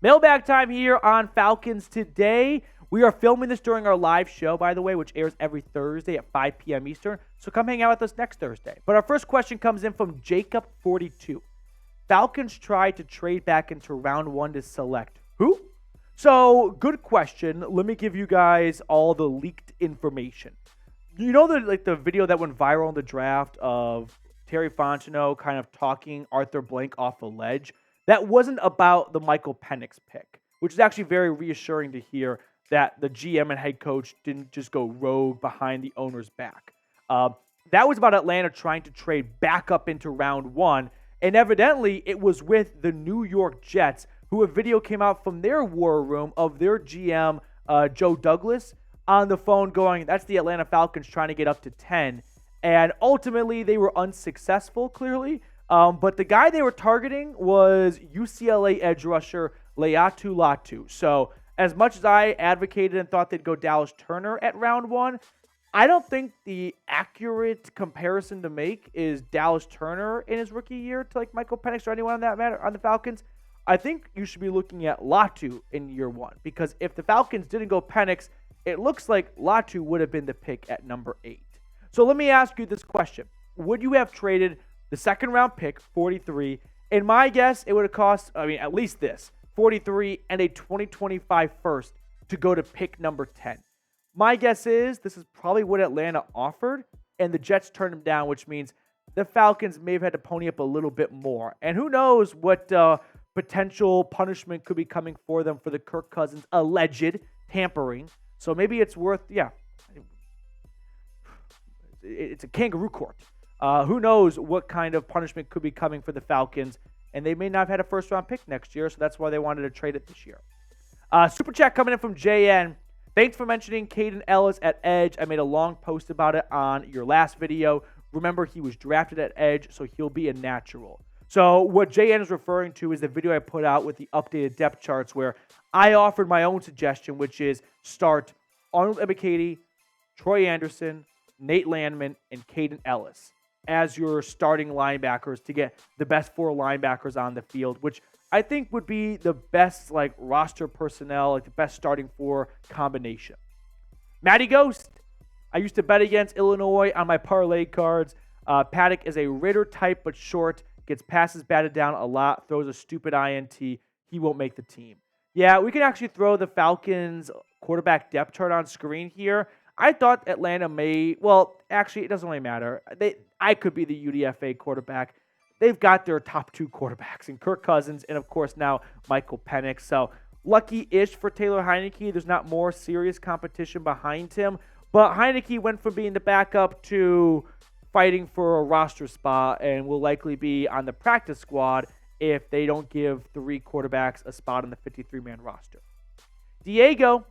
Mailbag time here on Falcons Today. We are filming this during our live show, by the way, which airs every Thursday at 5 p.m. Eastern. So come hang out with us next Thursday. But our first question comes in from Jacob42. Falcons tried to trade back into round one to select who? So, good question. Let me give you guys all the leaked information. You know the video that went viral in the draft of Terry Fontenot kind of talking Arthur Blank off a ledge? That wasn't about the Michael Penix pick, which is actually very reassuring to hear that the GM and head coach didn't just go rogue behind the owner's back. That was about Atlanta trying to trade back up into round one, and evidently it was with the New York Jets, who a video came out from their war room of their GM, Joe Douglas, on the phone going, that's the Atlanta Falcons trying to get up to 10. And ultimately, they were unsuccessful, clearly. But the guy they were targeting was UCLA edge rusher Laiatu Latu. So as much as I advocated and thought they'd go Dallas Turner at round one, I don't think the accurate comparison to make is Dallas Turner in his rookie year to like Michael Penix or anyone on that matter on the Falcons. I think you should be looking at Latu in year one, because if the Falcons didn't go Penix, it looks like Latu would have been the pick at number 8. So let me ask you this question. Would you have traded the second round pick, 43? In my guess, it would have cost, at least this, 43 and a 2025 first to go to pick number 10. My guess is this is probably what Atlanta offered, and the Jets turned him down, which means the Falcons may have had to pony up a little bit more. And who knows what potential punishment could be coming for them for the Kirk Cousins alleged tampering. So maybe it's worth, it's a kangaroo court. Who knows what kind of punishment could be coming for the Falcons, and they may not have had a first-round pick next year, so that's why they wanted to trade it this year. Super chat coming in from JN. Thanks for mentioning Kaden Elliss at edge. I made a long post about it on your last video. Remember, he was drafted at edge, so he'll be a natural. So what JN is referring to is the video I put out with the updated depth charts where I offered my own suggestion, which is start Arnold Ebiketie, Troy Anderson, Nate Landman, and Kaden Elliss as your starting linebackers to get the best 4 linebackers on the field, which I think would be the best roster personnel, the best starting 4 combination. Matty Ghost. I used to bet against Illinois on my parlay cards. Paddock is a Ritter type but short, gets passes batted down a lot, throws a stupid INT. He won't make the team. Yeah, we can actually throw the Falcons quarterback depth chart on screen here. I thought Atlanta actually, it doesn't really matter. I could be the UDFA quarterback. They've got their top 2 quarterbacks in Kirk Cousins and, of course, now Michael Penix. So lucky-ish for Taylor Heinicke. There's not more serious competition behind him. But Heinicke went from being the backup to fighting for a roster spot and will likely be on the practice squad if they don't give 3 quarterbacks a spot on the 53-man roster. Diego,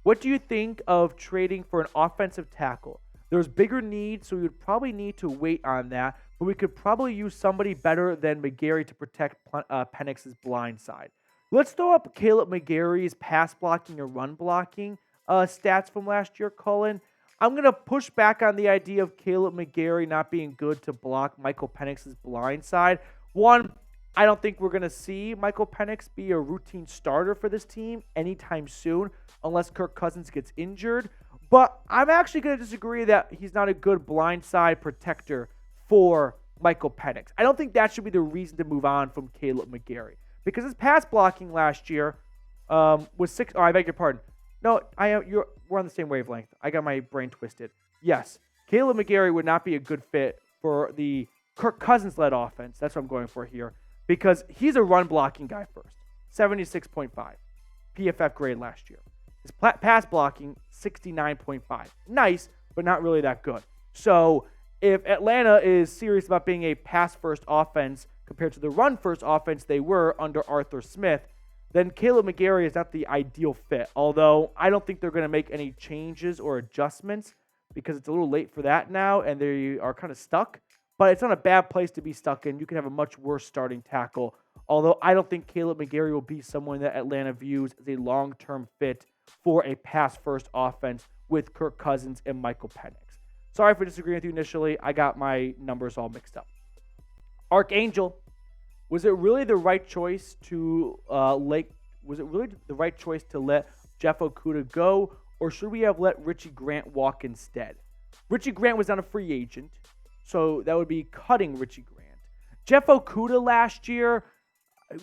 what do you think of trading for an offensive tackle? There's bigger needs, so we would probably need to wait on that, but we could probably use somebody better than McGarry to protect Penix's blind side. Let's throw up Caleb McGarry's pass blocking and run blocking stats from last year, Cullen. I'm going to push back on the idea of Caleb McGarry not being good to block Michael Penix's blind side. One, I don't think we're going to see Michael Penix be a routine starter for this team anytime soon unless Kirk Cousins gets injured. But I'm actually going to disagree that he's not a good blindside protector for Michael Penix. I don't think that should be the reason to move on from Caleb McGarry. Because his pass blocking last year was 6. Oh, I beg your pardon. No, we're on the same wavelength. I got my brain twisted. Yes, Caleb McGarry would not be a good fit for the Kirk Cousins-led offense. That's what I'm going for here. Because he's a run-blocking guy first. 76.5. PFF grade last year. His pass blocking, 69.5. Nice, but not really that good. So if Atlanta is serious about being a pass-first offense compared to the run-first offense they were under Arthur Smith, then Caleb McGarry is not the ideal fit. Although I don't think they're going to make any changes or adjustments because it's a little late for that now and they are kind of stuck. But it's not a bad place to be stuck in. You can have a much worse starting tackle. Although I don't think Caleb McGarry will be someone that Atlanta views as a long-term fit for a pass-first offense with Kirk Cousins and Michael Penix. Sorry for disagreeing with you initially. I got my numbers all mixed up. Archangel, was it really the right choice to let Jeff Okudah go, or should we have let Richie Grant walk instead? Richie Grant was not a free agent, so that would be cutting Richie Grant. Jeff Okudah last year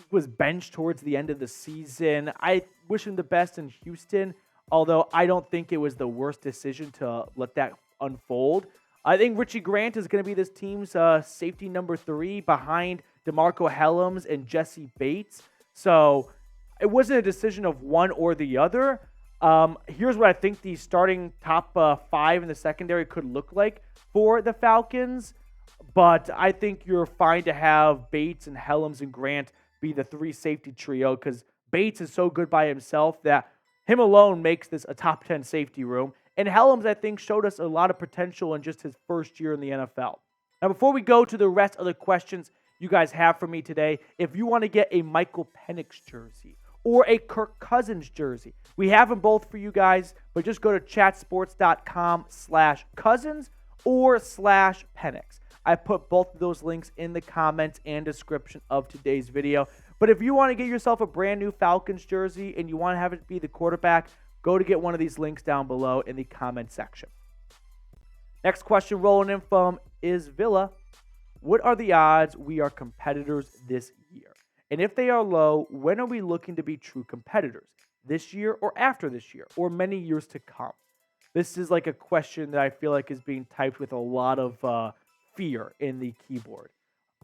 was benched towards the end of the season. I wish him the best in Houston, although I don't think it was the worst decision to let that unfold. I think Richie Grant is going to be this team's safety number 3 behind DeMarco Hellams and Jesse Bates. So it wasn't a decision of one or the other. Here's what I think the starting top 5 in the secondary could look like for the Falcons. But I think you're fine to have Bates and Hellams and Grant be the 3 safety trio, because Bates is so good by himself that him alone makes this a top 10 safety room. And Hellams, I think, showed us a lot of potential in just his first year in the NFL. Now, before we go to the rest of the questions you guys have for me today, if you want to get a Michael Penix jersey or a Kirk Cousins jersey, we have them both for you guys, but just go to chatsports.com/cousins or /Penix. I put both of those links in the comments and description of today's video. But if you want to get yourself a brand new Falcons jersey and you want to have it be the quarterback, go to get one of these links down below in the comment section. Next question rolling in from Is Villa. What are the odds we are competitors this year? And if they are low, when are we looking to be true competitors? This year or after this year or many years to come? This is like a question that I feel like is being typed with a lot of fear in the keyboard.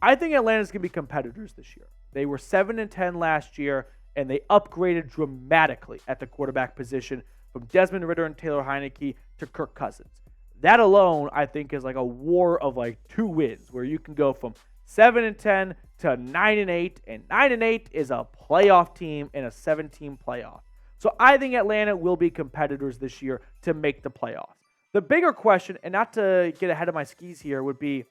I think Atlanta's going to be competitors this year. They were 7-10 last year, and they upgraded dramatically at the quarterback position from Desmond Ridder and Taylor Heineke to Kirk Cousins. That alone, I think, is like a war of like 2 wins, where you can go from 7-10 to 9-8, and 9-8 is a playoff team in a 7-team playoff. So I think Atlanta will be competitors this year to make the playoffs. The bigger question, and not to get ahead of my skis here, would be,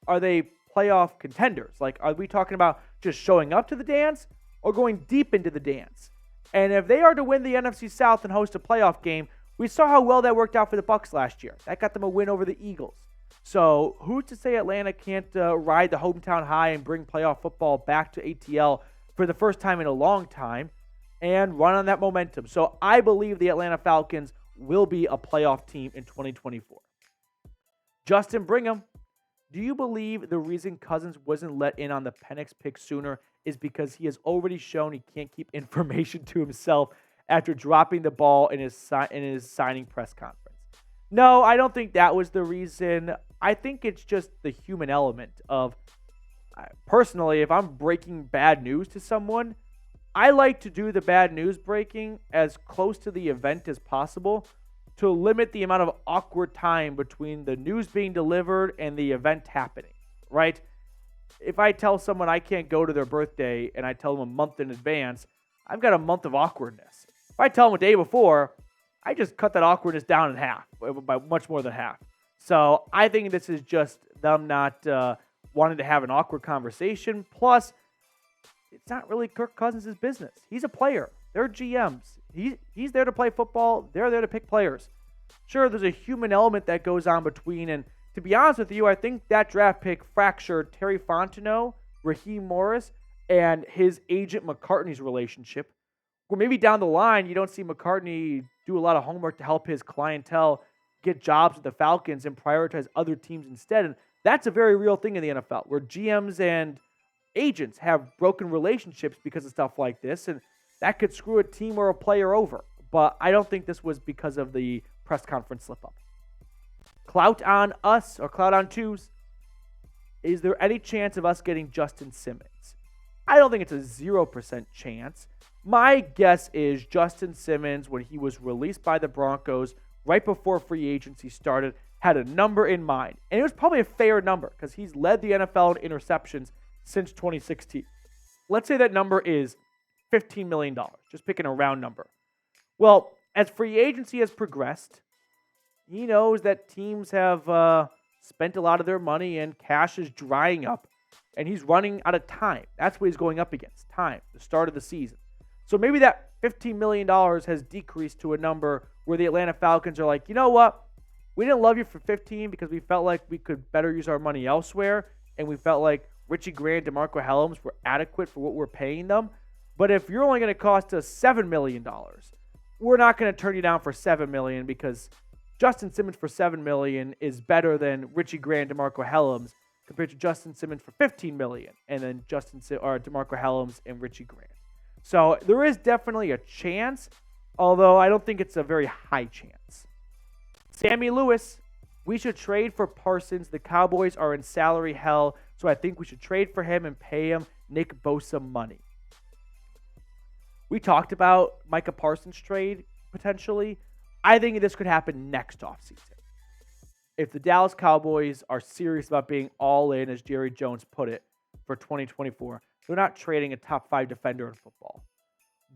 are they playoff contenders? Like, are we talking about just showing up to the dance or going deep into the dance? And if they are to win the NFC South and host a playoff game, we saw how well that worked out for the Bucs last year. That got them a win over the Eagles. So who's to say Atlanta can't ride the hometown high and bring playoff football back to ATL for the first time in a long time and run on that momentum? So I believe the Atlanta Falcons will be a playoff team in 2024. Justin Brigham, do you believe the reason Cousins wasn't let in on the Penix pick sooner is because he has already shown he can't keep information to himself after dropping the ball in his signing press conference? No, I don't think that was the reason. I think it's just the human element of, personally, if I'm breaking bad news to someone, I like to do the bad news breaking as close to the event as possible to limit the amount of awkward time between the news being delivered and the event happening, right? If I tell someone I can't go to their birthday and I tell them a month in advance, I've got a month of awkwardness. If I tell them a day before, I just cut that awkwardness down in half, by much more than half. So I think this is just them not wanting to have an awkward conversation. Plus, it's not really Kirk Cousins' business. He's a player. They're GMs. He's there to play football. They're there to pick players. Sure, there's a human element that goes on between. And to be honest with you, I think that draft pick fractured Terry Fontenot, Raheem Morris, and his agent McCartney's relationship. Or maybe down the line, you don't see McCartney do a lot of homework to help his clientele get jobs with the Falcons and prioritize other teams instead. And that's a very real thing in the NFL, where GMs and agents have broken relationships because of stuff like this, and that could screw a team or a player over. But I don't think this was because of the press conference slip-up. Clout on us, or clout on twos. Is there any chance of us getting Justin Simmons? I don't think it's a 0% chance. My guess is Justin Simmons, when he was released by the Broncos right before free agency started, had a number in mind. And it was probably a fair number because he's led the NFL in interceptions since 2016. Let's say that number is $15 million, just picking a round number. Well, as free agency has progressed, he knows that teams have spent a lot of their money and cash is drying up, and he's running out of time. That's what he's going up against, time, the start of the season. So maybe that $15 million has decreased to a number where the Atlanta Falcons are like, you know what? We didn't love you for 15 because we felt like we could better use our money elsewhere, and we felt like Richie Grant, DeMarco Hellams were adequate for what we're paying them. But if you're only going to cost us $7 million, we're not going to turn you down for $7 million because Justin Simmons for $7 million is better than Richie Grant, DeMarco Hellams compared to Justin Simmons for $15 million, and then DeMarco Hellams and Richie Grant. So there is definitely a chance, although I don't think it's a very high chance. Sammy Lewis, we should trade for Parsons. The Cowboys are in salary hell, so I think we should trade for him and pay him Nick Bosa money. We talked about Micah Parsons trade potentially. I think this could happen next offseason. If the Dallas Cowboys are serious about being all in, as Jerry Jones put it, for 2024, they're not trading a top 5 defender in football.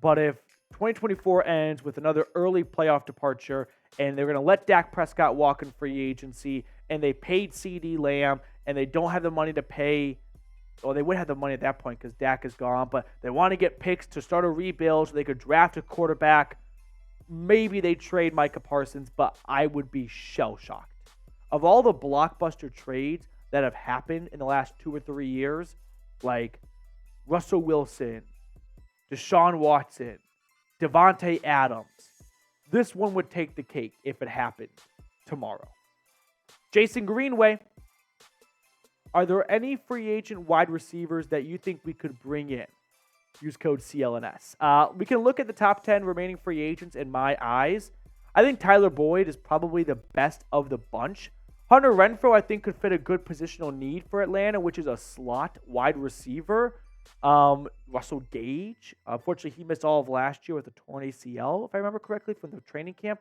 But if 2024 ends with another early playoff departure and they're going to let Dak Prescott walk in free agency and they paid CeeDee Lamb and they don't have the money to pay, well, they would have the money at that point because Dak is gone, but they want to get picks to start a rebuild so they could draft a quarterback, maybe they trade Micah Parsons, but I would be shell-shocked. Of all the blockbuster trades that have happened in the last 2 or 3 years, like Russell Wilson, Deshaun Watson, Devontae Adams, this one would take the cake if it happened tomorrow. Jason Greenway, are there any free agent wide receivers that you think we could bring in? Use code CLNS. We can look at the top 10 remaining free agents in my eyes. I think Tyler Boyd is probably the best of the bunch. Hunter Renfrow, I think, could fit a good positional need for Atlanta, which is a slot wide receiver. Russell Gage, unfortunately, he missed all of last year with a torn ACL, if I remember correctly, from the training camp.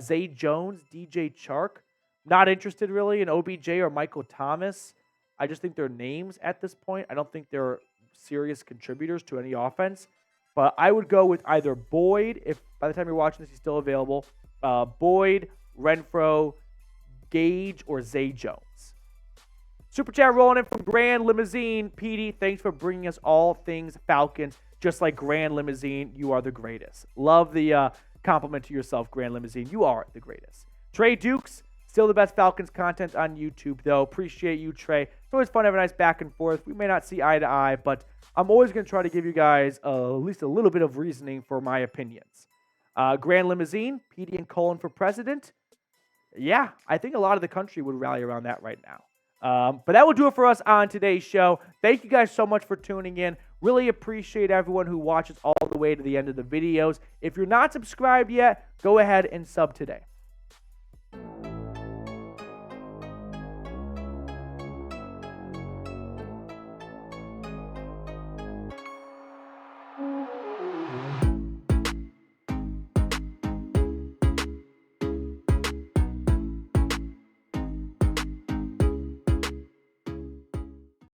Zay Jones, DJ Chark, not interested really in OBJ or Michael Thomas. I just think they're names at this point. I don't think they're serious contributors to any offense. But I would go with either Boyd, if by the time you're watching this he's still available, Boyd, Renfrow, Gage, or Zay Jones. Super chat rolling in from Grand Limousine. Petey, thanks for bringing us all things Falcons. Just like Grand Limousine, you are the greatest. Love the compliment to yourself, Grand Limousine. You are the greatest. Trey Dukes, still the best Falcons content on YouTube, though. Appreciate you, Trey. It's always fun to have a nice back and forth. We may not see eye to eye, but I'm always going to try to give you guys at least a little bit of reasoning for my opinions. Grand Limousine, Petey and Colin for president. Yeah, I think a lot of the country would rally around that right now. But that will do it for us on today's show. Thank you guys so much for tuning in. Really appreciate everyone who watches all the way to the end of the videos. If you're not subscribed yet, go ahead and sub today.